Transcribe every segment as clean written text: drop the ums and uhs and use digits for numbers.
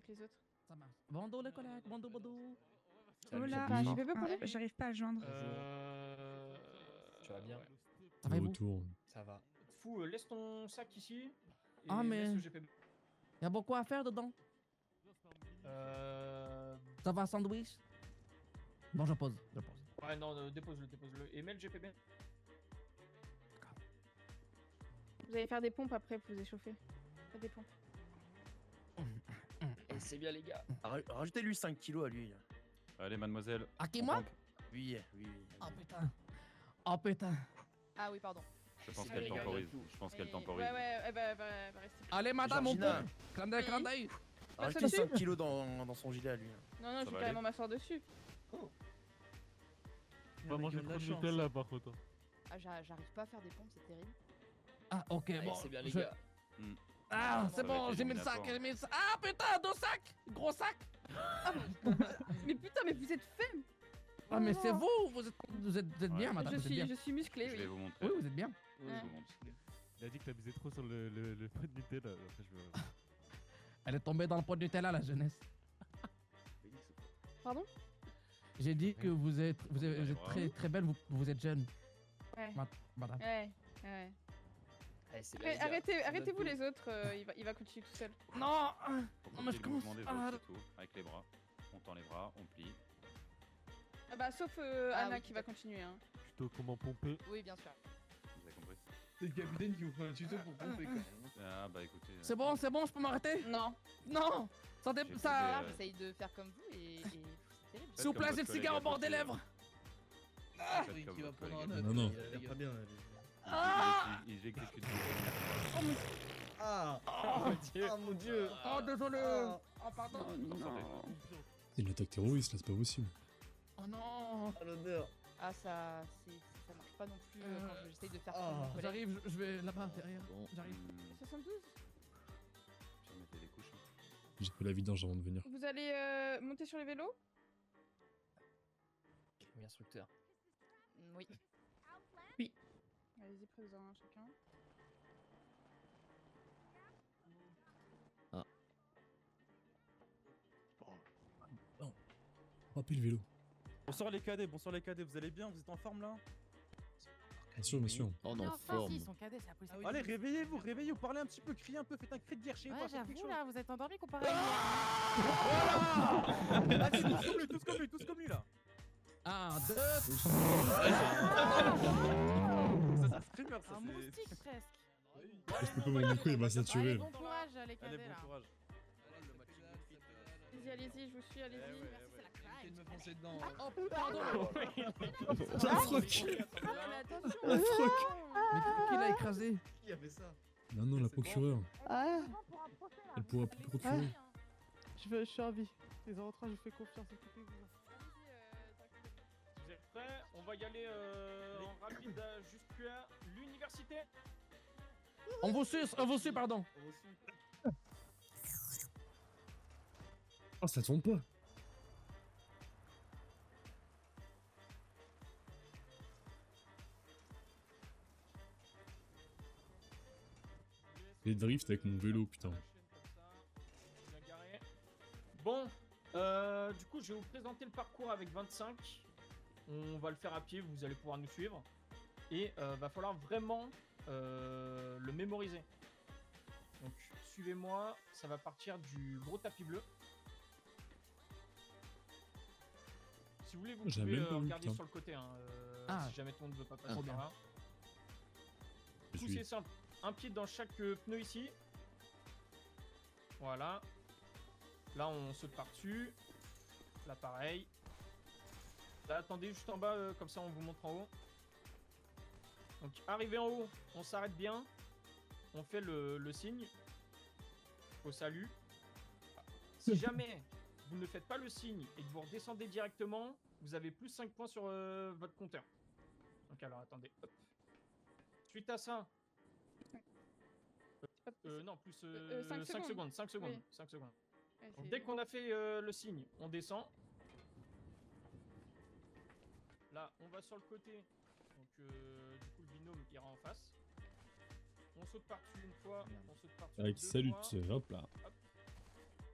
avec les autres. Ça marche. Bonjour les collègues, bonjour. Salut, Hola, salut. j'y vais pas pour j'arrive pas à le joindre. Tu vas bien? Ça va et vous? Retour. Ça va. Fou, laisse ton sac ici. Et Ah, mais- laisse le GPB. Y'a beaucoup à faire dedans. Ça va, sandwich? Bon, je pose. Ouais, non, dépose-le. Et mets le GPB. Vous allez faire des pompes après pour vous échauffer. Faites des pompes. Et c'est bien, les gars. Rajoutez-lui 5 kilos à lui. Allez, mademoiselle. À qui, moi? Oui. Oh putain. Oh putain. Ah oui, pardon. Je pense C'est qu'elle bien, les gars, temporise. il y a tout. Je pense qu'elle Et- temporise. Ouais, elle va rester. Allez, madame, on Georgina. peut. Clin d'œil. Rajoutez dessus 5 kilos dans son gilet à lui. Non, je vais va carrément m'asseoir dessus. On va manger trop de Nutella par contre. Ah, j'arrive pas à faire des pompes, c'est terrible. Ah, ok, Allez, bon. c'est bien, les je- gars. Ah, c'est Ça va bon, être j'ai mis le sac, éliminatoire. Ah, putain, 2 sacs. Gros sac. Mais putain, mais vous êtes femme. Ah, mais c'est vous. Vous êtes bien, Ouais. madame. Vous êtes bien. Je suis musclée, Je vais oui. vous montrer. Oui, vous êtes bien. Je vais vous montrer. Il a dit que t'abusais trop sur le pot de Nutella. Après, je me... Elle est tombée dans le pot de Nutella, la jeunesse. Pardon? J'ai dit que vous êtes très belle, vous êtes jeune. Ouais. Madame. Ouais. Allez, c'est bien, les gars. Arrêtez-vous les autres, il va continuer tout seul. Non. Faut Mais je copier le commence mouvement des à- autres, c'est tout. Avec les bras. On tend les bras, on plie. Ah bah sauf Anna oui, qui va continuer. Hein. Plutôt comment pomper. Oui, bien sûr. Vous avez compris? C'est le capitaine qui vous fait un tuto pour pomper quand même. Ah bah écoutez. C'est bon, je peux m'arrêter? Non. Non. Ça J'ai ça. posé, J'essaye de faire comme vous et c'est terrible. S'il vous plaît, comme j'ai le votre cigare au collègue bord des à côté, lèvres. Faites Qui comme va votre prendre collègue. un Non, non. Il a l'air pas bien. lui. Il exécute. Ah mon dieu. Oh, désolé. Ah. Oh, pardon. C'est une attaque terroriste là, c'est pas possible. Oh non. À l'honneur. Ah, ça marche pas non plus quand j'essaye de faire Ah. comme mon collègue. J'arrive, je vais là-bas derrière. Bon, J'arrive. 72. Je remettais les couches. J'ai fait la vidange avant de venir. Vous allez monter sur les vélos? Oui, instructeur. Oui. Allez-y, prenez-en un chacun. Rappelez le vélo. Bonsoir les cadets, vous allez bien? Vous êtes en forme là? Bien sûr, monsieur. Oh Mais non, enfin, forme. si, ils sont cadets, c'est la police. Allez, réveillez-vous, parlez un petit peu, criez un peu, faites un cri de guerre chez Ouais, moi. faites quelque j'avoue, chose. là, vous êtes endormis comparé à Allez, tous comme lui là. 1, 2. Ça c'est streamer, ça un c'est. moustique presque. Je peux pas mon micro, il va Allez, saturer. bon courage, les Allez, cadets, bon là. courage. Allez-y, je vous suis, allez-y. Ouais, ouais, Merci, c'est la Évitez de crainte. me foncer dedans. Oh, pardon. La froc. Ah, mais attention. La froc. Mais qui l'a écrasé? Qui avait ça? Non, non, la C'est bon. procureure. Ah, Elle pourra plus procurer. je suis ravi. Les 03, je fais confiance. Occupez-vous. Vous êtes prêts? On va y aller en rapide jusqu'à l'université. On vous suit, pardon. Oh, ça tourne pas. Les drifts avec mon vélo, putain. Bien garé. Bon, du coup, je vais vous présenter le parcours avec 25. On va le faire à pied, vous allez pouvoir nous suivre. Et va falloir vraiment le mémoriser. Donc, suivez-moi, ça va partir du gros tapis bleu. Si vous voulez, vous J'avais pouvez même pas vu, regarder putain. sur le côté, hein, Ah. si jamais tout le monde ne veut pas passer Trop par bien. là. Je Tout suis. c'est simple, un pied dans chaque pneu ici. Voilà. Là on saute par-dessus. Là pareil. Là attendez juste en bas, comme ça on vous montre en haut. Donc arrivé en haut, on s'arrête bien. On fait le signe. Au salut. Si jamais vous ne faites pas le signe et que vous redescendez directement, vous avez plus 5 points sur votre compteur. Donc alors attendez. Hop. Suite à ça. Non, plus 5 secondes. 5 secondes. Oui. 5 secondes. Ouais, Donc, c'est- dès qu'on a fait le signe, on descend. Là, on va sur le côté. Donc, du coup, le binôme ira en face. On saute par-dessus une fois. On saute par-dessus Avec deux salut, fois. hop là.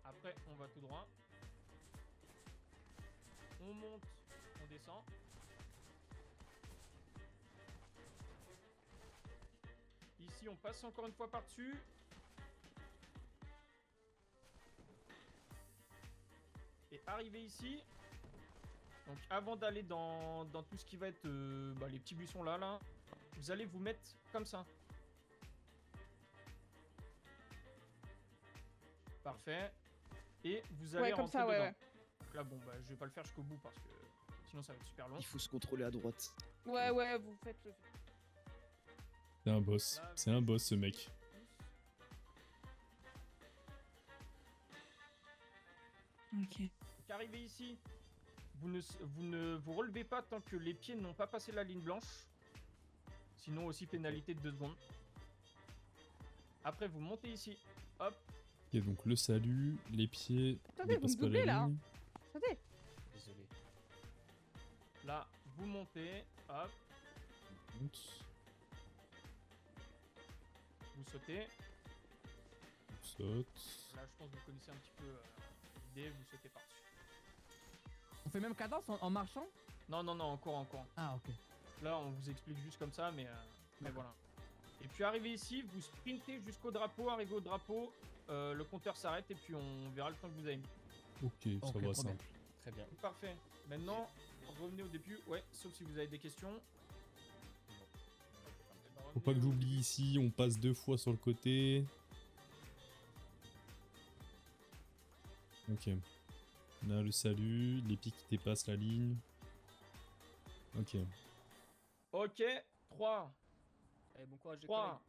Après, Après, on va tout droit. On monte, on descend. Ici, on passe encore une fois par-dessus. Et arrivé ici, donc avant d'aller dans tout ce qui va être les petits buissons là, vous allez vous mettre comme ça. Parfait. Et vous allez comme rentrer ça, dedans. ouais. Donc là, bon, je vais pas le faire jusqu'au bout parce que sinon ça va être super long. Il faut se contrôler à droite. Ouais, vous faites le... C'est un boss. C'est un boss, ce mec. Ok. Donc arrivé ici, vous ne vous relevez pas tant que les pieds n'ont pas passé la ligne blanche. Sinon aussi pénalité de 2 secondes. Après vous montez ici, hop. Ok, donc le salut, les pieds. Attendez, vous dépassent me pas la doublez là. ligne. Attendez. Désolé. Là vous montez, hop, Monte, vous sautez. on saute. Là je pense que vous connaissez un petit peu l'idée, vous sautez par-dessus. On fait même cadence en marchant? Non, encore. Ah, ok. Là on vous explique juste comme ça, mais voilà. Et puis arrivé ici, vous sprintez jusqu'au drapeau, arrivé au drapeau, le compteur s'arrête et puis on verra le temps que vous avez mis. Ok, ça Ok, va, trop simple. Très bien. Parfait. Maintenant, revenez au début. Ouais, sauf si vous avez des questions. Faut pas que j'oublie ici, on passe 2 fois sur le côté. Ok. Là, le salut, les pieds qui dépassent la ligne. Ok. Ok, 3, Allez, bon courage, les 3,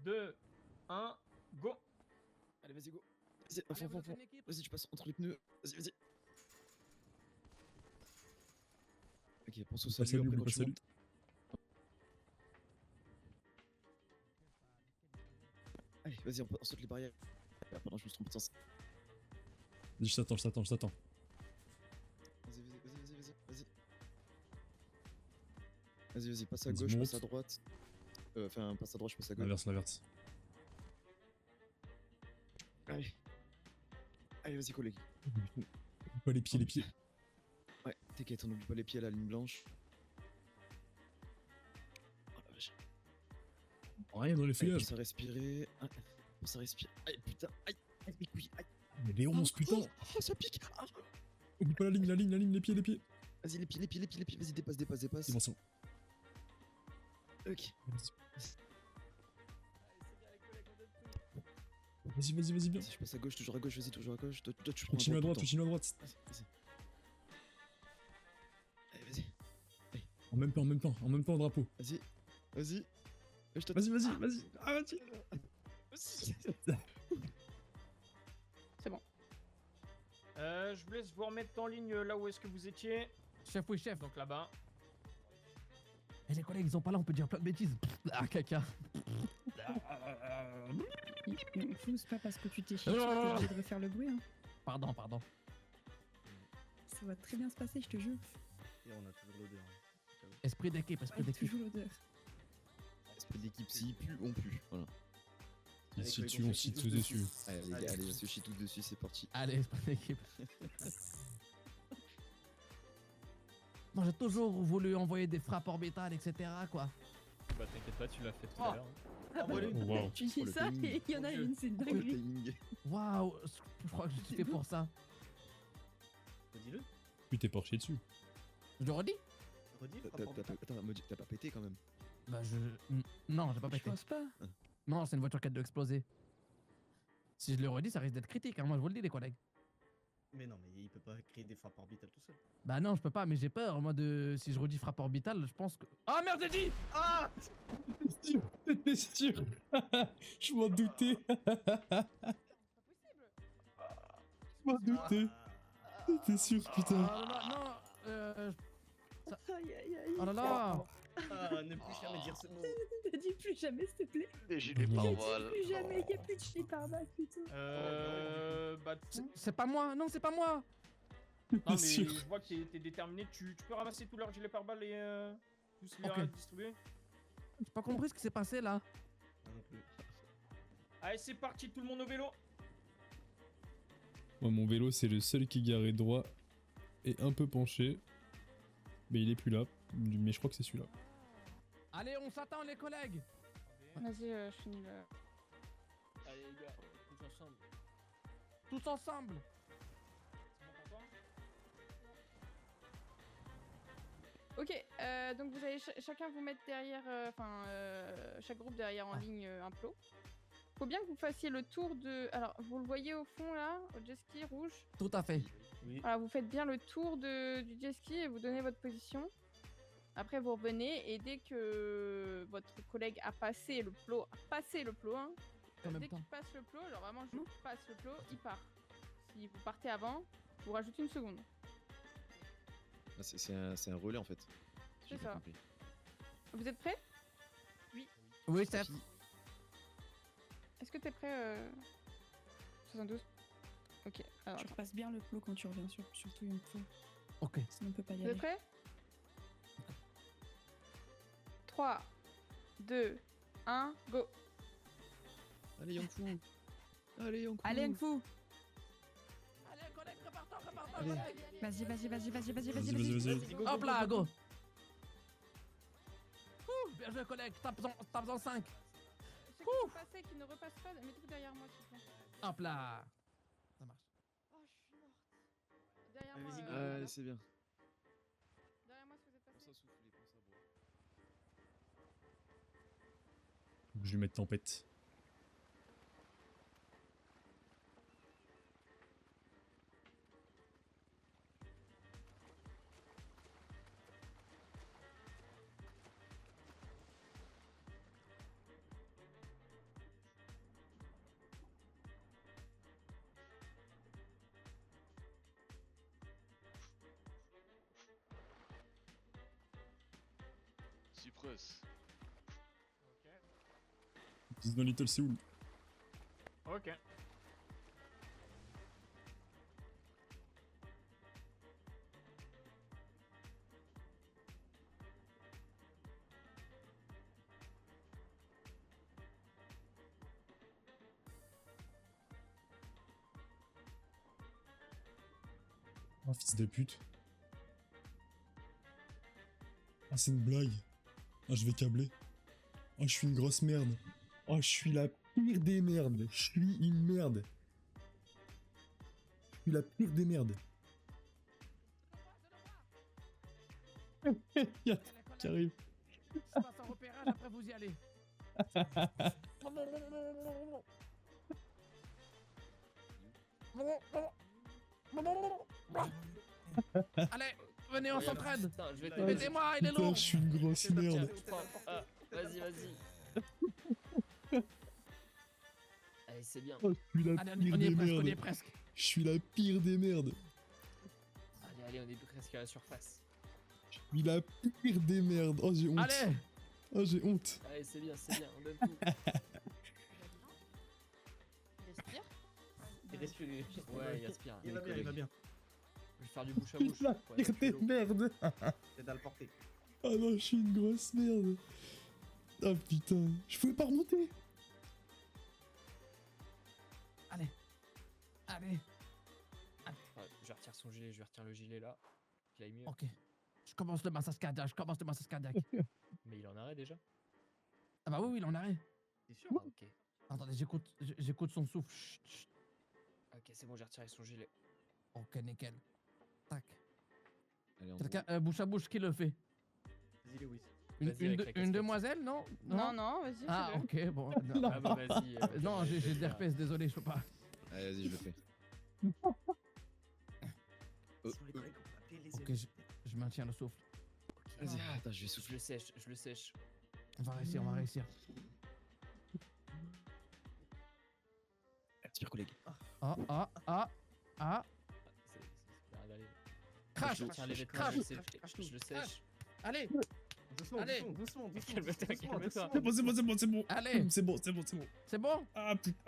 2, 1, go. Allez, vas-y, go. Vas-y, à fond, fond, fond. Vas-y, tu passes entre les pneus. Vas-y, vas-y. Ok, pense au Pas salut, salut, après oublie quand pas tu salut. montes. Allez, vas-y, on saute les barrières. Ah, pardon, je me suis trompé de sens. Vas-y, je t'attends. Vas-y, passe à Vas-y, gauche, passe à monte. droite. Enfin, passe à droite, je passe à gauche. L'inverse. Allez, vas-y, collègue. Pas les pieds. Ouais, t'inquiète, on n'oublie pas les pieds à la ligne blanche. Oh la vache. Rien dans les Allez, feuillages. pense à respirer. Ah, pense à respirer. Aïe, putain, aïe, mes couilles, aïe. Mais les 11, putain. Oh, ça pique. Ah. Oublie pas la ligne, les pieds. Vas-y, les pieds. Vas-y, dépasse. C'est bon, c'est bon. Ok. Vas-y, bien. Vas-y, je passe à gauche, toujours à gauche, vas-y, toujours à gauche. Toi, tu prends Continue à droite. Vas-y. Allez, vas-y. En même temps, drapeau. Vas-y. Vas-y. Ah, vas-y. C'est bon. Je vous laisse vous remettre en ligne là où est-ce que vous étiez. Chef, oui, chef. Donc là-bas. Et les collègues, ils sont pas là, on peut dire plein de bêtises. Ah, caca. Fou, c'est pas parce que tu t'es chié que t'es obligé de refaire le bruit. Hein. Pardon. Ça va très bien se passer, je te jure. Et on a toujours l'odeur. Esprit d'équipe. Toujours l'odeur. Esprit d'équipe, s'il pue, on pue. Voilà. Et si tu, on chie tous dessus. Allez, les gars, allez, on se chie tous dessus, c'est parti. Allez, esprit d'équipe. Moi, j'ai toujours voulu envoyer des frappes orbitales, etc. quoi. Bah t'inquiète pas, tu l'as fait tout Oh. à l'heure. Wow. Tu dis Oh, le ça timing. et il y en a une, c'est une Oh, le dinguerie. timing. Waouh, je crois que je suis fait pour ça. Dis-le. Puis t'es pas chié dessus. Je le redis? Redis, Attends, Maudit, t'as pas pété quand même. Bah, non, j'ai pas Je pété. pense pas. Non, c'est une voiture qui a dû exploser. Si je le redis, ça risque d'être critique, hein. Moi, je vous le dis, les collègues. Mais non, mais il peut pas créer des frappes orbitales tout seul. Bah non, je peux pas, mais j'ai peur. Moi, si je redis frappe orbitale, je pense que... Ah merde, j'ai dit! Ah! T'es sûr. Je m'en doutais. Je m'en doutais. T'es sûr, putain. Ah là là, non, Aïe, aïe, aïe. oh là là. Ah, ne plus jamais dire ce mot. T'as dit plus jamais, s'il te plaît. Les gilets T'as dit pare-balles. Plus jamais, y a plus de chien par balle, putain. Bah, C'est pas moi, non, c'est pas moi. non, mais T'es sûr. je vois que t'es déterminé. Tu peux ramasser tout leur gilet pare-balles et tous les Ok. distribuer. J'ai pas compris ce qui s'est passé là. Moi non plus. Allez, c'est parti, tout le monde au vélo. Moi, mon vélo, c'est le seul qui est garé droit et un peu penché. Mais il est plus là. Mais je crois que c'est celui-là. Allez, on s'attend les collègues. Vas-y, je finis le. Allez les gars, tous ensemble. Tous ensemble. C'est bon pour toi? Ok, donc vous allez chacun vous mettre derrière, chaque groupe derrière en ligne un plot. Faut bien que vous fassiez le tour de. Alors, vous le voyez au fond là, au jet ski rouge. Tout à fait. Oui. Voilà, vous faites bien le tour du jet ski et vous donnez votre position. Après, vous revenez et dès que votre collègue a passé le plot, hein, En même dès temps. qu'il passe le plot, genre vraiment je passe le plot, il part. Si vous partez avant, vous rajoutez une seconde. Ah, c'est un relais en fait. J'ai C'est pas ça. compris. Vous êtes prêts? Oui, Steph. Est-ce que t'es prêt 72. Ok, alors Tu attends. repasses bien le plot quand tu reviens, surtout une fois. Ok. Sinon on peut pas y Vous aller. êtes prêts? 3, 2, 1, go! Allez, Yangfu. Allez, Yangfu. Allez, Ngfu. Allez, collègues, prépare-toi, Allez. Vas-y, vas-y, vas-y, vas-y, vas-y, Vas-y, vas-y. vas-y. Hop là, go. Bien joué, collègue. Tape en 5. Ceux qui sont passés, qui ne repassent pas, mettez-vous derrière moi, s'il vous plaît. Hop là. Ça marche. Oh, je suis morte. Derrière Allez, moi. vas-y, go. Allez, c'est bien. Derrière moi, si vous êtes passés. Pense à souffler, pense à boire. Je vais mettre tempête. Cypress. Ok. Dis dans Little Seoul. Ok. Oh, fils de pute. Ah, c'est une blague. Ah, je vais câbler. Oh, je suis une grosse merde. Oh, je suis la pire des merdes. Je suis une merde. Je suis la pire des merdes. Y'a qui arrive. Je passe en repérage, après vous y allez. Allez, venez, on s'entraide. Putain, je vais Ah, Aidez-moi, il est putain, long. je suis une grosse merde. Vas-y, vas-y. Allez, c'est bien. Oh, je suis la Allez, pire on y est des presque, on y est merdes. presque. Je suis la pire des merdes. Allez, allez, on est presque à la surface. Je suis la pire des merdes. Oh, j'ai honte. Allez. Oh, j'ai honte. Allez, c'est bien, on donne tout. Respire. Il respire. Ouais, il aspire. Il va bien, il va bien. Je vais faire du bouche à bouche. La Ouais, pire c'est des chaud. merdes. C'est à le porter. Ah non, je suis une grosse merde. Ah putain, je pouvais pas remonter. Allez. Allez. Ouais, je retire son gilet, je retire le gilet là. Qu'il aille mieux. Ok. Je commence le massage cardiaque, Mais il est en arrêt déjà. Ah bah oui, il est en arrêt. T'es sûr? Ah, ok. Attendez, j'écoute son souffle. Chut, chut. Ok, c'est bon, j'ai retiré son gilet. Ok, nickel. Tac. Allez, on Quelqu'un, bouche à bouche, qui le fait? Vas-y, Lewis. Vas-y, avec la Une casquette. demoiselle, non? Non, non, vas-y, Ah, fais-le. ok, bon. Non, Ah bah vas-y. non, j'ai de l'herpès, désolé, je peux pas. Allez, vas-y, je le fais. Sur les collègues, on peut appeler les Ok, élèves. je maintiens le souffle. Vas-y, Ah. attends, je vais Je souffler. le sèche, je le sèche. On va réussir, on va réussir. Respire, collègue. Ah. C'est avalé. Crash, Je tiens les vêtements, crash, je le sèche. Je le sèche. Allez, Doucement, Allez. doucement. Calme-toi, calme-toi. C'est bon, c'est bon, c'est bon, c'est bon. allez. C'est bon, c'est bon, c'est bon. C'est bon? Ah putain.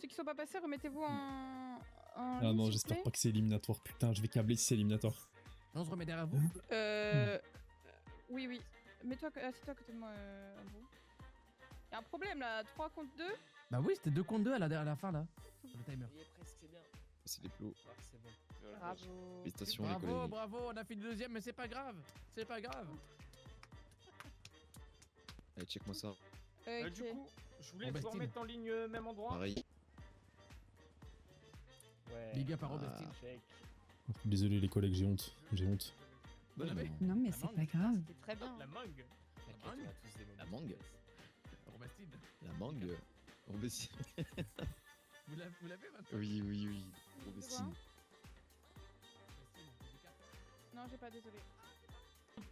Ceux qui sont pas passés, remettez-vous en. Ah ligne, non, s'il vous j'espère plaît. pas que c'est éliminatoire. Putain, je vais câbler si c'est éliminatoire. On se remet derrière vous. Oui, oui. Mets-toi, assieds-toi à côté de moi, Andrew. Y'a un problème là, 3 contre 2. Bah oui, c'était 2 contre 2 à la fin là. Le timer. Il est presque, c'est bien. C'est les plots. Ah, c'est bon. Bravo. Félicitations les Bravo, collègues. bravo, on a fait le deuxième, mais c'est pas grave. C'est pas grave. Allez, check-moi ça. Du coup, je voulais Bon, vous Bastille. remettre en ligne même endroit. Pareil. Ouais. Big up à Ah. Robestine. Check. Désolé les collègues, j'ai honte. J'ai honte. Vous l'avez Non, mais La c'est mangue. pas grave. C'était très bien. La mangue. T'inquiète, on a tous des moments. La mangue. Robestine. La mangue. Robestine. Vous l'avez maintenant Oui, oui, oui. Robestine. Non, j'ai pas, désolé.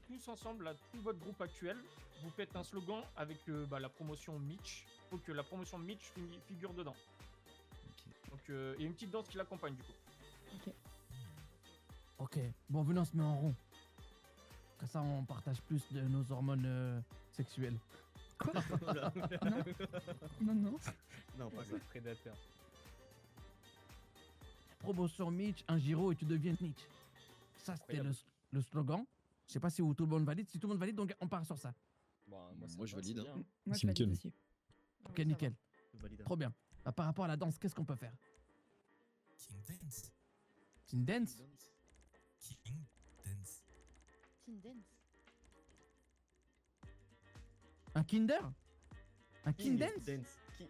Tous ensemble, là, tout votre groupe actuel, vous faites un slogan avec la promotion Mitch. Faut que la promotion Mitch figure dedans. Donc, il y a une petite danse qui l'accompagne du coup. Ok, bon, venez, on se met en rond. Comme ça, on partage plus de nos hormones sexuelles. Quoi? Non, non. Non, pas ça. Prédateur. Promotion Mitch, un gyro et tu deviens Snitch. Ça, c'était le slogan. Je sais pas si tout le monde valide. Si tout le monde valide, donc on part sur ça. Bon, Moi, je valide. Hein. Moi, C'est je valide nickel. aussi. Ok, nickel. Je valide. Trop bien. Bah, par rapport à la danse, qu'est-ce qu'on peut faire? King Dance. King Dance? King Dance. Teen Dance. Un Kinder? Un King Dance?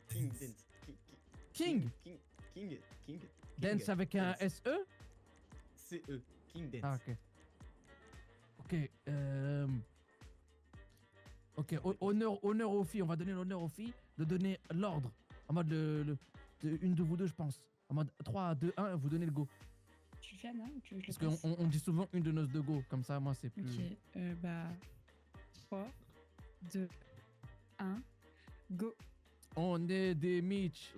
King Dance. King? King. Dance avec un SE? CE. King Dance. Ah, ok. Ok, ok, honneur aux filles. On va donner l'honneur aux filles de donner l'ordre. En mode une de vous deux, je pense. En mode 3, 2, 1, vous donnez le go. Tu le fais, Anna, ou tu veux que je Parce le fasse? qu'on dit souvent une de nos deux go. Comme ça, moi, c'est plus. Ok, bah. 3, 2, 1, go. On est des Mitch.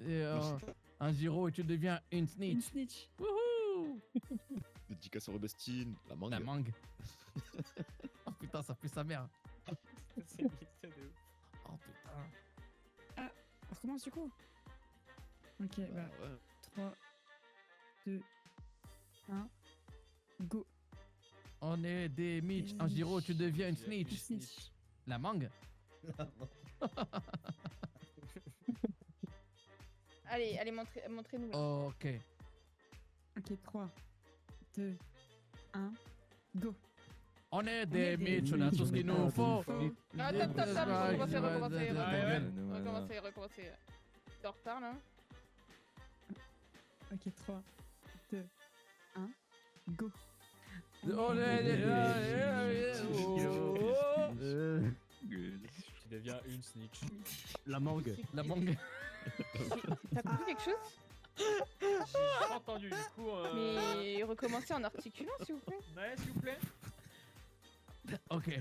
Et, un gyro et tu deviens une Une snitch. snitch. Wouhou! Dédicace à Robestine. La mangue. La mangue. Oh putain, ça pue sa mère. C'est de ouf. Oh putain. On recommence du coup? Ok, bah. ouais. 3, 2, 1, go. On est des Mitch. Un gyro, tu deviens une snitch. Snitch. La mangue. Allez, montrez-nous là. Ok. Ok, 3, 2, 1, go. On est des Mitch, on a tout ce qu'il nous faut. Ah, top, recommencer. Ouais. Recommencer. T'es en retard là? Ok, 3, 2, 1, go. On est des. Tu deviens une snitch. La mangue. La mangue. T'as compris quelque chose? J'ai pas entendu du coup. Mais recommencez en articulant s'il vous plaît. Ouais, s'il vous plaît. Ok.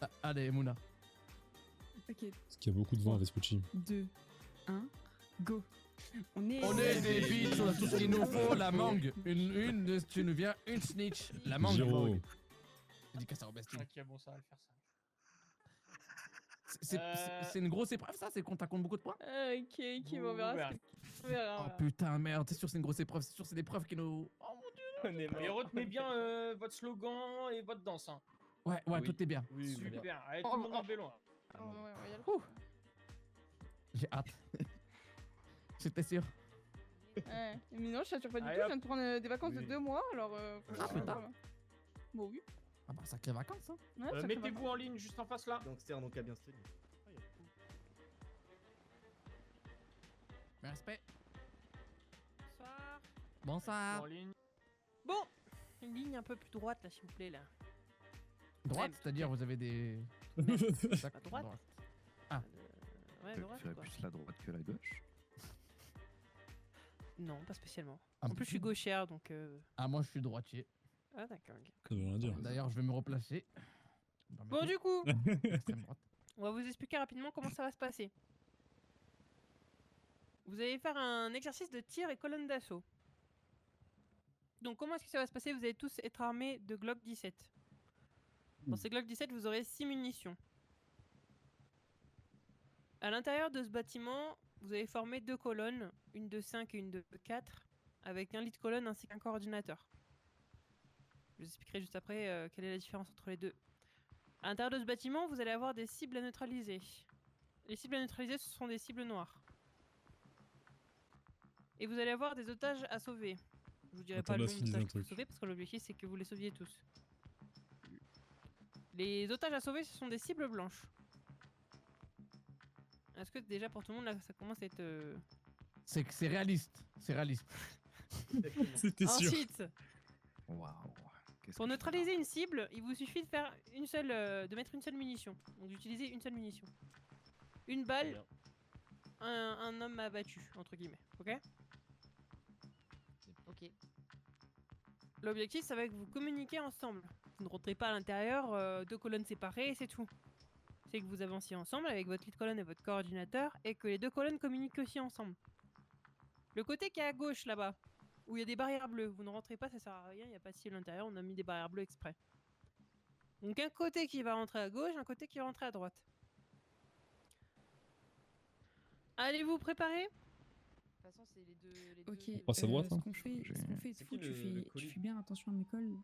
Ah, allez, Mouna. Ok, Parce qu'il y a beaucoup de vent à Vespucci. 2, 1, go. On est des bitches, on a tout ce qu'il nous faut. La mangue. Tu nous viens une snitch. La mangue. Gyro. Dédicace à Robestine. Ok, bon, ça va le faire ça. C'est une grosse épreuve, ça? C'est qu'on compte beaucoup de points? Ok, on verra. On verra. Oh putain, merde. T'es sûr que c'est une grosse épreuve? C'est sûr que c'est l'épreuve qui nous. Oh mon dieu. Et retenez bien votre slogan et votre danse. Hein. Ouais, Oui. tout est bien. Super. Allez, tout le monde en vélo. Ouais, on va y aller. Ouh. J'ai hâte. J'étais sûr. Ouais. Mais non, je t'assure pas du tout. Allez, Je viens de prendre des vacances de Oui. 2 mois alors. Ah, putain. voilà. Bon, oui. Ah bah, sacrées vacances, hein. Ouais, ça fait Mettez-vous vacances. en ligne juste en face là. Gangster donc à bien se tenir. Ah, y a tout. Respect. Bonsoir. Bonsoir. En ligne. Bon, une ligne un peu plus droite là, s'il vous plaît là. Droite, Ouais, c'est-à-dire vous avez des. À droite. Ouais, droite Tu quoi. plus la droite que la gauche. Non, pas spécialement. Un En plus, je suis peu. gauchère donc. Ah, moi je suis droitier. Ah d'accord. Ok. Ça veut rien dire. D'ailleurs, je vais me replacer. Bon du coup, Extrême droite. on va vous expliquer rapidement comment ça va se passer. Vous allez faire un exercice de tir et colonne d'assaut. Donc comment est-ce que ça va se passer? Vous allez tous être armés de Glock 17. Dans ces Glock 17, vous aurez 6 munitions. À l'intérieur de ce bâtiment, vous allez former 2 colonnes, une de 5 et une de 4, avec un lit de colonne ainsi qu'un coordinateur. Je vous expliquerai juste après quelle est la différence entre les deux. À l'intérieur de ce bâtiment, vous allez avoir des cibles à neutraliser. Les cibles à neutraliser, ce sont des cibles noires. Et vous allez avoir des otages à sauver. Je vous dirai Attends, pas le là, nombre finis un d'otages qu'il faut truc. sauver parce que l'objectif c'est que vous les sauviez tous. Les otages à sauver, ce sont des cibles blanches. Est-ce que déjà pour tout le monde là ça commence à être... C'est réaliste. C'est réaliste. C'était sûr. Ensuite, Waouh. pour neutraliser une cible, il vous suffit de faire une seule, de mettre une seule munition. Donc d'utiliser une seule munition. Une balle, un homme abattu, entre guillemets. Ok? Ok. L'objectif, ça va être que vous communiquez ensemble. Vous ne rentrez pas à l'intérieur, 2 colonnes séparées et c'est tout. C'est que vous avanciez ensemble avec votre lead colonne et votre coordinateur et que les 2 colonnes communiquent aussi ensemble. Le côté qui est à gauche là-bas, où il y a des barrières bleues, vous ne rentrez pas, ça sert à rien, il n'y a pas de cible à l'intérieur, on a mis des barrières bleues exprès. Donc un côté qui va rentrer à gauche, un côté qui va rentrer à droite. Allez-vous préparer? De toute façon, c'est les deux. Ok. Passe à droite, Ce hein. qu'on fait, C'est Fou, qui le tu colis fais bien attention à mes calls.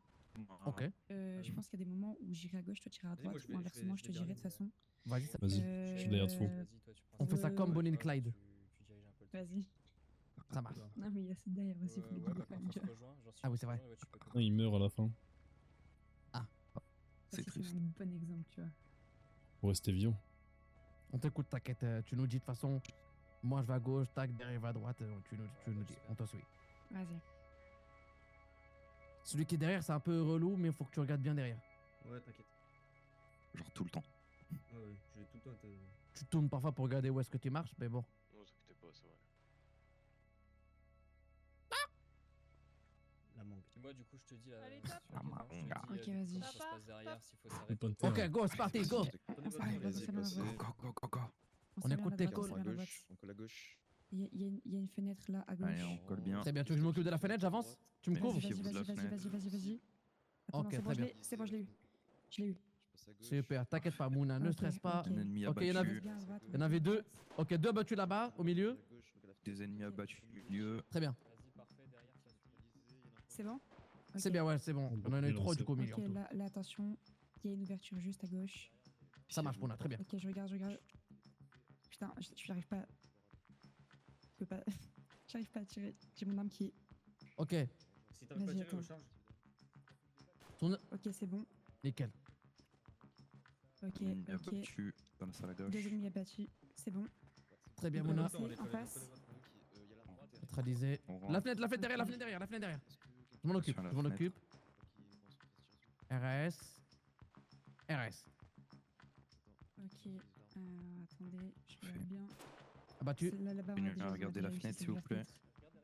Ok. Je pense qu'il y a des moments où j'irai à gauche, toi t'iras à Vas-y, moi, droite, je vais- ou inversement, je je vais te dirai de dernier, toute façon. Vas-y, ça... Vas-y, je suis derrière Fou. On fait ça comme Bonnie and Clyde. Vas-y. Ça marche. Non, mais il y a cette derrière aussi, faut les guider quand même, tu vois. Ah oui, c'est vrai. Ah, il meurt à la fin. Ça, C'est triste. un bon exemple, tu vois. Pour rester vivant. On t'écoute, t'inquiète. Tu nous dis de toute façon. Moi, je vais à gauche, tac, derrière, va à droite. Tu nous dis. On te suit. Vas-y. Celui qui est derrière, c'est un peu relou, mais il faut que tu regardes bien derrière. Ouais, t'inquiète. Genre tout le temps. Ouais, je vais tout le temps être. Tu tournes parfois pour regarder où est-ce que tu marches, mais bon. Non, vous inquiétez pas, ça va. La mangue. Moi, du coup, je te dis. Allez, top. Ok, vas-y. Ça se passe derrière, s'il faut Le s'arrêter. Panther. Ok, go, c'est parti, go. On s'en va, On écoute tes calls. On À s'en va, gauche, on colle à gauche. Il y a une fenêtre là à gauche. Allez, on colle bien. Très bien, tu veux que je m'occupe de la fenêtre, j'avance? Tu me Vas-y, couvres? Méfiez-vous de la fenêtre. vas-y. Attends, Ok, non, c'est bon, très bien. c'est bon, je l'ai eu. Je l'ai eu. Je passe à gauche. Super, t'inquiète pas, Mouna, ne Ok, stresse pas. ok. Un ennemi Ok, il y en a- abattu. Il y en avait 2. Ok, 2 abattus là-bas, au milieu. À gauche, on regarde Des ennemis abattus du milieu. Très bien. Vas-y, parfait, derrière, ça se C'est bon? C'est Ok. bien, ouais, c'est bon. On en a eu 3 du coup au milieu. Ok, en tout. là, attention. Il y a une ouverture juste à gauche. Ça marche, Mouna, très bien. Ok, je regarde. Putain, je n'arrive pas. Je peux pas. J'arrive pas à tirer. J'ai mon arme qui est. Ok, Si t'arrives pas à Vas-y, tirer, attends. charge. Ok, c'est bon. nickel. Ok, Ennemi ok. abattu dans la salle à 2 gauche. ennemis abattus. C'est bon. Très bien, On Mouna. peut avancer en face. Neutralisé. On rentre. La fenêtre derrière, la fenêtre derrière. Je m'en occupe, Sur la je m'en fenêtre. occupe. RS. RS. Ok. Attendez, je regarde bien. Abattu. C'est là-bas, on a Continuez déjà à regarder la réussi, fenêtre, c'est s'il vous la plaît. fenêtre.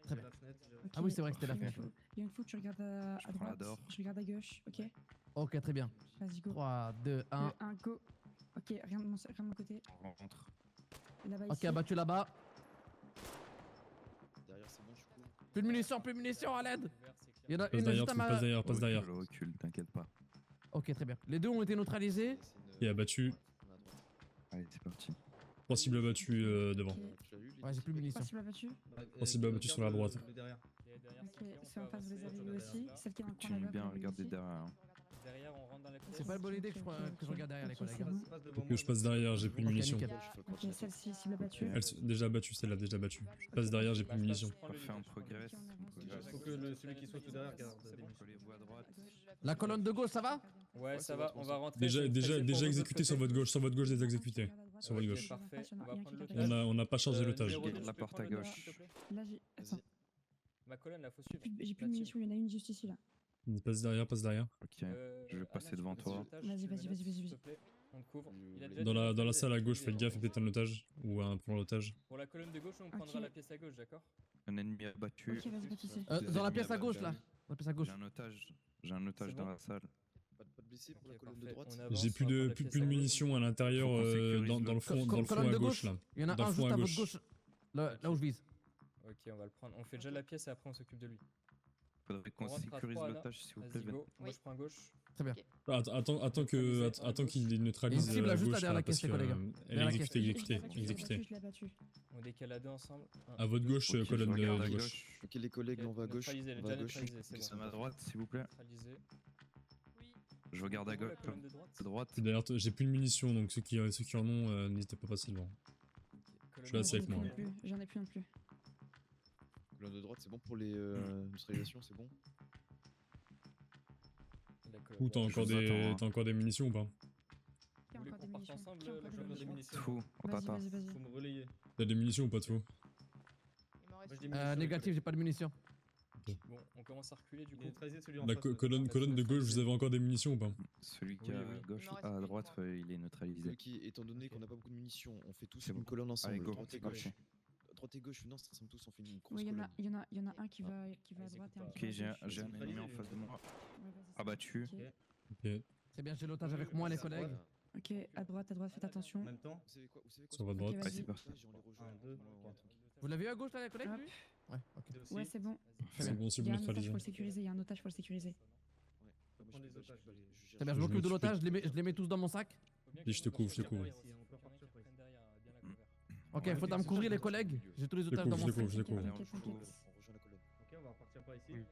Très bien. La fenêtre, je- Ok, Ah oui, c'est vrai que c'était la il y a une fenêtre. fois- Il y a une fois que tu regardes à Je prends la droite, d'or. je regarde à gauche, ok? Ok, très bien. Vas-y, go. 3, 2, 1. 1, go. Ok, rien de mon côté. On rentre. Là-bas, Ok, ici. abattu là-bas. Derrière, c'est bon, je couvre. Plus de munitions à l'aide. Il y en a Passe une derrière, juste à Fou, ma... passe derrière, passe derrière. Recule, t'inquiète pas. Ok, très bien. Les deux ont été neutralisés. Et abattu. Allez, c'est parti. 3 cibles abattues devant. Ok. Ouais, j'ai plus de munitions. Pas cible abattu. Oh, c'est bien abattu sur la droite. Le derrière. Ok, c'est en face, vous les avez vus aussi. Celle qui est dans le coin Continue là-bas. bien à vous l'avez regarder aussi. derrière. hein. Derrière, on rentre dans la pièce. C'est pas une bonne idée que je regarde derrière les Ok, collègues. c'est bon. Faut que je passe derrière, j'ai plus de Ok, munitions. nickel. Ok, celle-ci, cible abattue. Déjà abattue, celle-là, déjà abattue. Je passe derrière, j'ai plus de munitions. Parfait, on progresse. Ok, on avance. on progresse. Faut que celui qui soit tout derrière garde des munitions. Collez-vous à droite. La colonne de gauche, ça va? Ouais, ça va, on va rentrer. Déjà c'est pressé pour vous exécuté de sur votre gauche, déjà exécuté. Droite, Sur votre Ok, gauche. parfait. On va prendre l'otage. On n'a pas chargé l'otage. numéro deux, Garde tu la peux porte prendre à l'otage, gauche. s'il te plaît Là, j'ai. Attends. Ma colonne, là, faut suivre. J'ai plus La de team. munitions, il y en a une juste ici là. Passe derrière, passe derrière. Ok, je vais passer devant toi. Vas-y, vas-y. On te couvre. Il a déjà Dans été la salle à gauche, neutralisé, faites gaffe et peut-être un otage. Ou un pour l'otage. Pour la colonne de gauche, on prendra Ok. la pièce à gauche, d'accord? Un ennemi abattu. Ok, vas-y, pas de soucis. Dans la pièce à gauche, là. Dans la pièce à gauche. J'ai un otage C'est dans bon la salle. Pas de blessés pour la Ok, colonne de parfait. droite. On avance, J'ai plus on va prendre de la pièce plus de à gauche. munitions à l'intérieur, Faut qu'on sécurise dans le fond Colonne à de gauche là. Il y en a Dans le un fond juste à à votre gauche. gauche. Là où je vise. Ok, on va le prendre. On fait déjà la pièce et après on s'occupe de lui. Faudrait qu'on On rentre à sécurise trois, là. l'otage, s'il vous Vas-y, plaît. go. Moi, je prends gauche. Très bien. Attends qu'il neutralise Une cible la là, juste gauche derrière là, la parce caisse, les que collègues. elle Derrière est la exécutée, caisse. exécutée. Je l'ai abattu. On décale à deux ensemble. À votre gauche, Ok, je colonne regarde de à gauche. Ok, les collègues, on va à gauche. Neutralisé, elle est On va à déjà gauche. neutralisée, c'est À bon. ma droite, s'il vous plaît. Neutralisé. Je regarde à Où, la gauche. colonne de droite Droite. D'ailleurs, j'ai plus de munitions, donc ceux qui en ont, n'hésitez pas à passer devant. Je suis là, c'est avec moi. J'en ai plus non plus. Colonne de droite, c'est bon pour les neutralisations, c'est bon. Ou t'as encore des munitions ou pas? Qui a encore des munitions? ensemble, Qui a encore des munitions? Fou, on Vas-y, t'attend. vas-y. Faut me relayer. T'as des munitions ou pas de faux? Négatif, j'ai pas de munitions. Bon, on commence à reculer du coup. Neutraliser celui en La face, ouais. colonne de gauche, vous avez encore des munitions ou pas? Celui qui Oui, est oui. à gauche, Il m'en reste à plus que droite, trois. il est neutralisé. Étant donné qu'on n'a pas beaucoup de munitions, on fait tous C'est une bon. colonne ensemble. Allez, go, Droite et c'est parti. gauche. Droite et gauche, non, ça ressemble tous, on fait une grosse Oui, il y colonne. en a un qui va à droite et un Ok, qui va j'ai à un gauche. j'ai un ennemi en face de moi. Abattu. Ok. Ok. C'est bien, j'ai l'otage avec moi, les collègues. Ok, à droite, faites attention. En même temps. Vous savez quoi Sur votre droite. Ok, Ouais, vas-y. c'est parti. 1, 2, Vous l'avez eu à gauche là, les collègues Hop. lui Ouais, ok. Ouais, c'est bon. C'est bon, c'est Il y bon, a un otage, neutralisé. faut le sécuriser. Il y a un otage, faut le sécuriser. Prends des otages. C'est bien, je m'occupe de l'otage, je les mets tous dans mon sac. Et je te couvre, je te couvre. Ok, il faudra me couvrir les collègues. J'ai tous les Je te otages dans couvre, mon je te couvre, sac. je te couvre. T'inquiète, On t'inquiète. rejoint la colonne. Ok, on va repartir par ici. Ouais,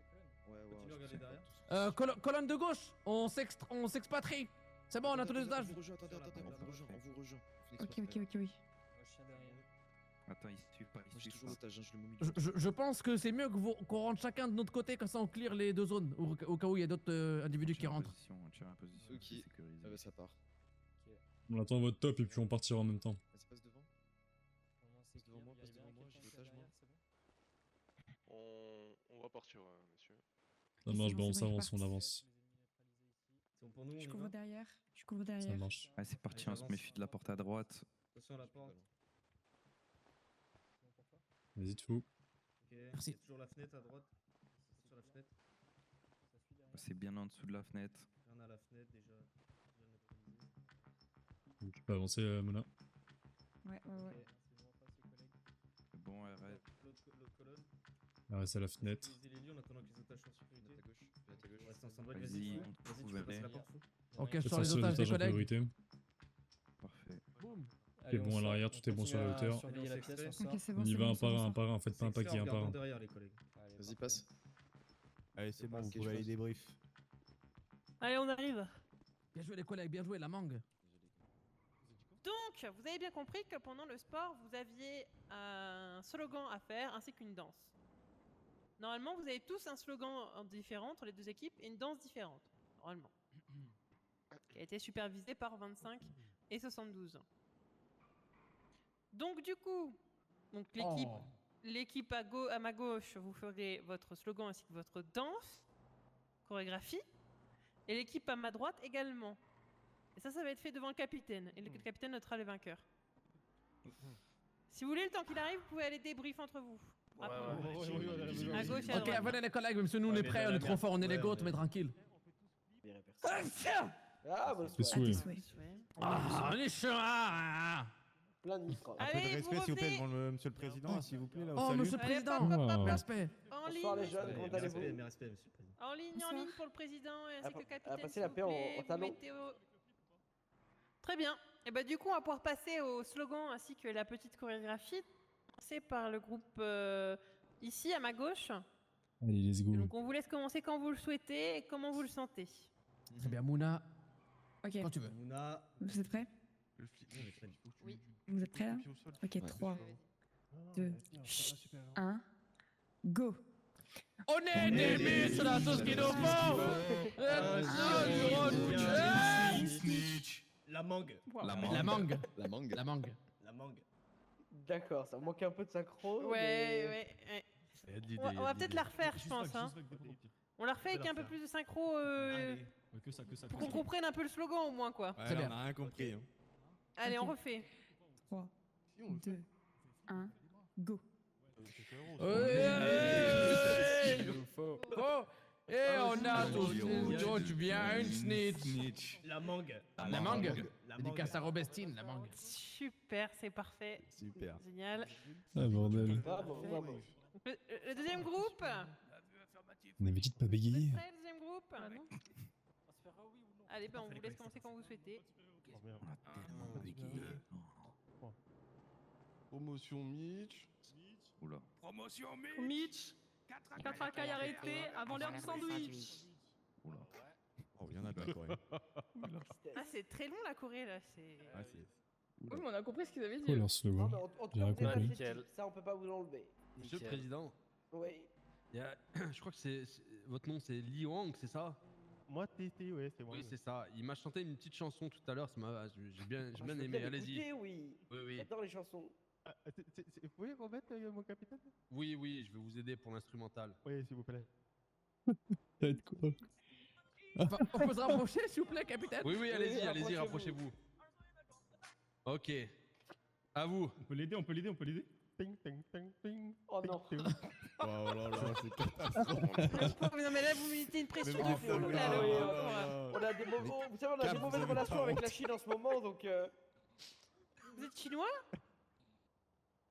Continue à regarder derrière. Colonne de gauche, on s'expatrie. C'est bon, on a tous les otages. On vous rejoint, attendez, on vous rejoint. Ok, oui. Attends, il suit pas, Moi il j'ai suit toujours pas. l'otage, je le momie. Je pense que c'est mieux qu'on rentre chacun de notre côté, comme ça on clear les deux zones, au cas où il y a d'autres individus qui rentrent. On tire en position, Ok. c'est sécurisé. Ah bah ça part. On attend votre top et puis on partira en même temps. Vas-y, passe devant. Passe devant moi, j'ai l'otage moi. On va partir, monsieur. Ça marche, bon, bah on c'est bon, s'avance, ils on avance. C'est bon pour nous, on Je y couvre va. derrière. Je couvre Ça derrière. marche. Ah, c'est parti, Allez, on se j'avance. méfie de la porte à droite. Attention à la porte. Vas-y, de fou. Ok. Merci. Il y a toujours la fenêtre à droite. Sur la fenêtre. C'est bien en dessous de la fenêtre. Rien à la fenêtre déjà. Bien neutralisé. Donc, tu peux avancer, Mona. Ouais. C'est bon, arrête. L'autre colonne. Ah ouais, c'est à la fenêtre. Utiliser les lieux en attendant que les otages soient en sécurité. À ta gauche, à ta gauche. On reste ensemble. Vas-y, Vas-y, on te vas-y, fout, tu peux passer venez. la porte, fou. Ok, Faites je sors les sortir otages des collègues. priorité. Parfait. Boum. Ok, bon, à l'arrière, tout est bon sur la hauteur. Surveiller la pièce, on sort. Ok, c'est bon. On y c'est va bon, un c'est par bon, un, ça. un par un. Faites pas un paquet, un par un. Derrière les collègues. Allez, Vas-y, parfait. passe. Allez, c'est bon, Ok, vous je pouvez aller passe. débrief. Allez, on arrive. Bien joué les collègues, bien joué la mangue. Donc, vous avez bien compris que pendant le sport, vous aviez un slogan à faire ainsi qu'une danse. Normalement, vous avez tous un slogan différent entre les deux équipes et une danse différente, normalement, qui a été supervisée par 25 et 72. Donc, du coup, donc l'équipe à ma gauche, vous ferez votre slogan ainsi que votre danse, chorégraphie, et l'équipe à ma droite également. Et ça va être fait devant le capitaine. Et le capitaine notera les vainqueurs. Si vous voulez, le temps qu'il arrive, vous pouvez aller débrief entre vous. Après. À gauche et à Ok, droite. venez les collègues, même si nous on est prêts, on est trop fort, on est les goats, mais tranquille. Ah, bon, Tes souhaits. Ah, on est chaud. Ah. Plein de micro. Un peu de Allez, respect, vous s'il vous plaît, revenez. devant le monsieur le président, s'il vous plaît. Là, au Oh, salut. monsieur le Allez, président. hop, hop, hop, hop. Respect. En ligne. Bonsoir les jeunes, comment Mes allez-vous? respects, monsieur le président. En ligne Bonsoir. pour le président ainsi que le capitaine. passer s'il la vous paix en plaît. Vous talons. mettez Très bien. Et bah du coup, on va pouvoir passer au slogan ainsi que la petite chorégraphie. C'est par le groupe ici à ma gauche. Allez, let's go. Donc on vous laisse commencer quand vous le souhaitez et comment vous le sentez. Très bien, Mouna. Ok. Quand tu veux. Mouna. Vous êtes prêts? Oui. Vous êtes prêts là? Ok, 3, 2, 1, go! On est des miss, on a tout ce qu'il nous faut. La mangue. La mangue. La mangue. La mangue. La mangue. D'accord, ça manque un peu de synchro. Ouais. On va peut-être la refaire, je Juste pense. vague, Hein. juste vague, vas-y. On la refait avec un peu plus de synchro Que ça, que ça. pour qu'on comprenne un peu le slogan au moins quoi. Ouais, C'est là, bien. on a rien compris. Hein. Allez, Ok. on refait. 3, 2, 1, go! Oh, et on a tous tu viens une snitch. La mangue. La mangue. Dédicace à Robestine, la mangue. Super, c'est parfait. Super. Génial. Ah, bordel. Bravo. Le deuxième groupe. On avait dit de pas Vous bégayer. êtes prêts, le deuxième groupe? Allez, ben on vous laisse commencer quand vous souhaitez. Promotion Mitch. Oula. Promotion Mitch 4 racailles arrêtées avant l'heure du sandwich. Oula. Oh, il y en a de la Corée. Ah, c'est très long la Corée là. C'est. Ah, c'est. Oui, mais on a compris ce qu'ils avaient dit. Quoi leur slogan? Non, mais en tout J'ai cas, rien vous avez compris. un petit- ça on peut pas vous l'enlever. Monsieur le Président, Oui. Je crois que votre nom c'est Li Wang, c'est ça? Moi, Titi, ouais, c'est moi. Oui, c'est ça. Il m'a chanté une petite chanson tout à l'heure, j'ai bien Je aimé, veux bien allez-y. l'écouter, oui. Oui. J'adore les chansons. Vous pouvez remettre mon capitaine? Oui, je vais vous aider pour l'instrumental. Oui, s'il vous plaît. Ça va être quoi? On peut se rapprocher, s'il vous plaît, capitaine? Oui, allez-y, rapprochez-vous. Ok. À vous. On peut l'aider. Ping, ping, ping, ping. Oh non. Oh là là, c'est catastrophe. Non mais là vous mettez une pression Mais de fou non, là. non, On a des moments, vous savez, on a des mauvaises relations avec la Chine en ce moment, donc. Vous êtes chinois?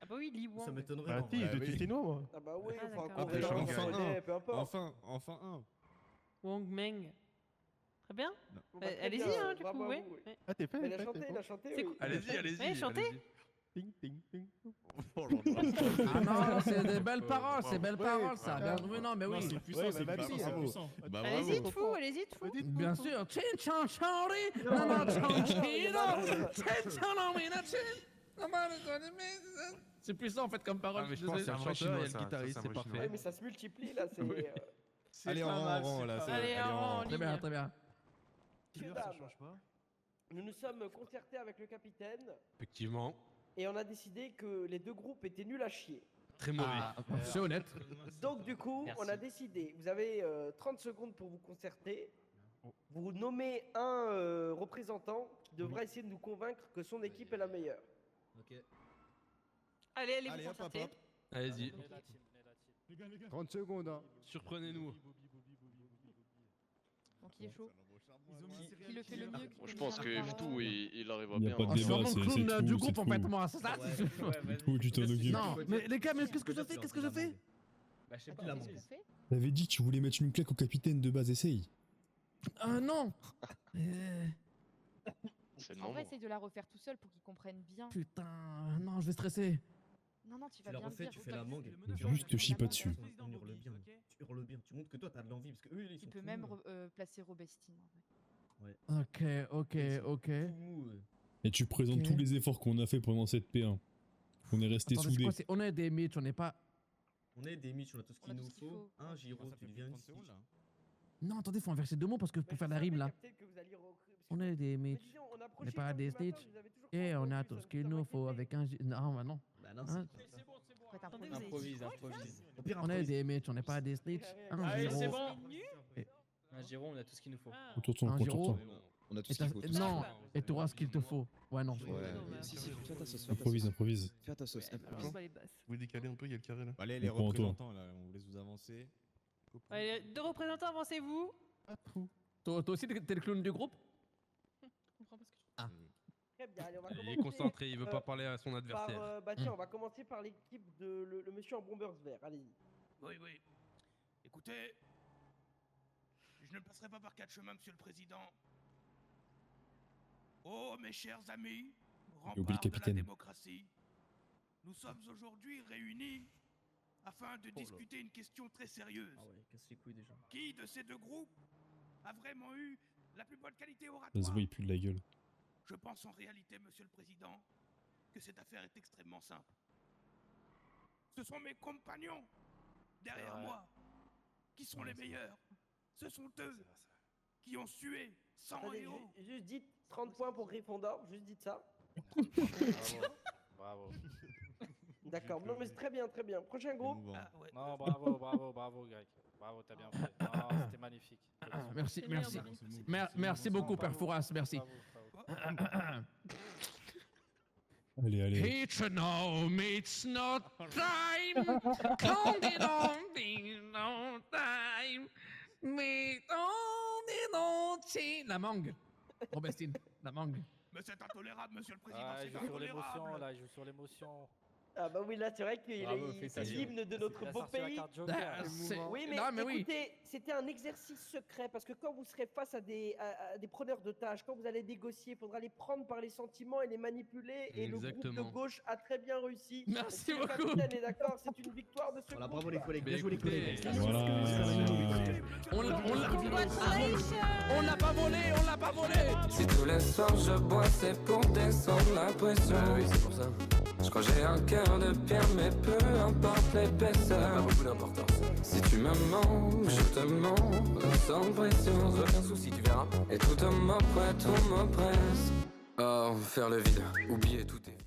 Ah bah oui, Li Wang. Ça m'étonnerait. Ah non. si, je suis chinois, moi. Ah bah oui, Ah, enfin, d'accord. Après, coréen, enfin japonais, un. peu importe. Enfin un. Wang Meng. Très bien. Bon, bah, très Allez-y, bien, hein, du bravo coup, à ouais. vous, oui. Ouais. Ah, t'es fait, Mais il a chanté, C'est oui. cool. Allez-y. Ouais, chantez. Ping, ping, ping. Ah non, c'est des belles paroles, c'est belles paroles, ça. Bien, oui, non, mais oui. C'est puissant, Ouais, c'est bah, puissant, oui, c'est bravo. puissant. Bah Allez-y, bravo. de fou, allez-y, de fou. Bien sûr. Chin chan chori, nana chan chino, chin chan mina chin. C'est puissant en fait comme parole. Ah, mais je je pense suis que c'est un désolé. chanteur et le guitariste, c'est Ouais, parfait. mais ça se multiplie là, c'est. Oui. Allez en rang là. Allez, en rang, Très bien, très bien. Messieurs, dames, nous nous sommes concertés avec le capitaine Effectivement. et on a décidé que les deux groupes étaient nuls à chier. Très mauvais. C'est honnête. Donc du coup, Merci. on a décidé, vous avez 30 secondes pour vous concerter. Vous nommez un représentant qui devra essayer de nous convaincre que son équipe est la meilleure. Ok. Allez, Allez, vous hop, concerter. hop. Allez-y. 30 secondes. Hein. Surprenez-nous. Donc il est chaud. Qui le fait le mieux? Moi, je pense que F2, il arrivera Y a bien. pas de Je suis débat, vraiment le c'est clown du tout, groupe c'est en tout. fait, moi, c'est ça? Faut que tu t'en occupes. Non, mais les gars, mais qu'est-ce que je fais? Qu'est-ce que je fais? Bah, je sais Ah, pas. tu l'as vas-y. mangé. T'avais dit que tu voulais mettre une claque au capitaine de base, essaye. Non. C'est le En vrai, moment. essaye de la refaire tout seul pour qu'il comprenne bien. Putain, non, je vais stresser. Non, tu Tu vas la bien le refais, dire. tu fais la mangue. Juste te chie pas dessus. On hurle bien. Tu hurles bien. Tu montres que toi t'as de l'envie parce que eux ils Tu sont peux tout même mous, placer Robestine. En vrai. Ok. tout mous, Et tu présentes Ok. tous les efforts qu'on a fait pendant cette P1. On est resté Attendez, c'est soudés. quoi, on est des Mitch, on n'est pas. On est des Mitch, on a tout ce On a qu'il tout nous ce qu'il faut. faut. Un Giro, tu deviens une Stitch. Non, attendez, faut inverser deux mots parce que pour faire la rime là. On est des Mitch. On n'est pas des Stitch. Et on a tout ce qu'il nous faut avec un. Non, bah non. Bah non, Hein? Après, Attendez, t'improvises. vous avez dit Improvise, quoi, improvise. Au pire, On est improvise. des Mitch, on n'est pas des Stitch. Un Allez, c'est Giro. bon. Un Giro, on a tout ce qu'il nous faut. Autour de ton Un compte, Giro. toi. On a tout Et ce qu'il faut. tout ce qu'il non, faut. et tu auras ce qu'il te faut. Ouais, non. Ouais, si, fais ta sauce. Improvise, improvise. Fais ta sauce. On va les basses. Vous décalez un peu, il y a le carré là. Allez, les représentants, là, on vous laisse vous avancer. Allez, deux représentants, avancez-vous. Toi aussi, t'es le clown du groupe? Je comprends pas ce que tu Très bien, allez, on va Il est commencer. concentré, il veut pas parler à son adversaire. Bah tiens, on va commencer par l'équipe de le monsieur en bombers vert. Allez-y. Oui. Écoutez, je ne passerai pas par quatre chemins, monsieur le président. Oh, mes chers amis, oublié le remparts de la capitaine. démocratie, nous sommes aujourd'hui réunis afin de discuter une question très sérieuse. Ah ouais, casse les couilles déjà. Qui de ces deux groupes a vraiment eu la plus bonne qualité Ça se oratoire? voit, il pue de la gueule. Je pense en réalité, monsieur le président, que cette affaire est extrêmement simple. Ce sont mes compagnons derrière moi qui sont les meilleurs. Ce sont eux qui ont sué sans Attendez, héros. juste dites 30 points pour Gryffondor, juste dites ça. Bravo. D'accord, non mais c'est très bien, très bien. Prochain groupe. Ah, ouais. Non, bravo, Greg. Bravo, t'as bien fait. Non, c'était magnifique. Merci, C'est merci. merde. Merci beaucoup, Père Fouras, merci. Allez, allez. It's no, it's not time. Counting on the no time. Mais on est la mangue. Robestine, la mangue. Mais c'est intolérable, monsieur le président, Ah, c'est il joue sur l'émotion, intolérable. là, il joue sur l'émotion. Ah bah oui, là c'est vrai qu'il Bravo, est c'est félicitations. l'hymne de notre Il a beau sorti la pays. carte Joker. Ah, c'est- Oui, mais, Non, mais oui. écoutez, c'était un exercice secret parce que quand vous serez face à des preneurs de tâches, quand vous allez négocier, il faudra les prendre par les sentiments et les manipuler. Et le groupe Exactement. de gauche a très bien réussi. Merci Si le beaucoup. capitaine est d'accord, c'est une victoire de ce Voilà, groupe. bravo les collègues. Mais Bien joué les écoutez, collègues. Voilà. On l'a pas volé, on l'a pas volé. Si tous les soirs je bois, c'est pour descendre la pression. Oui, c'est pour ça. Je Quand j'ai un cœur de pierre, mais peu importe l'épaisseur, pas beaucoup d'importance. Si tu me mens, je te mens, sans pression, aucun souci, tu verras. Et tout m'oppresse, tout m'oppresse. Oh, faire le vide, oublier tout est.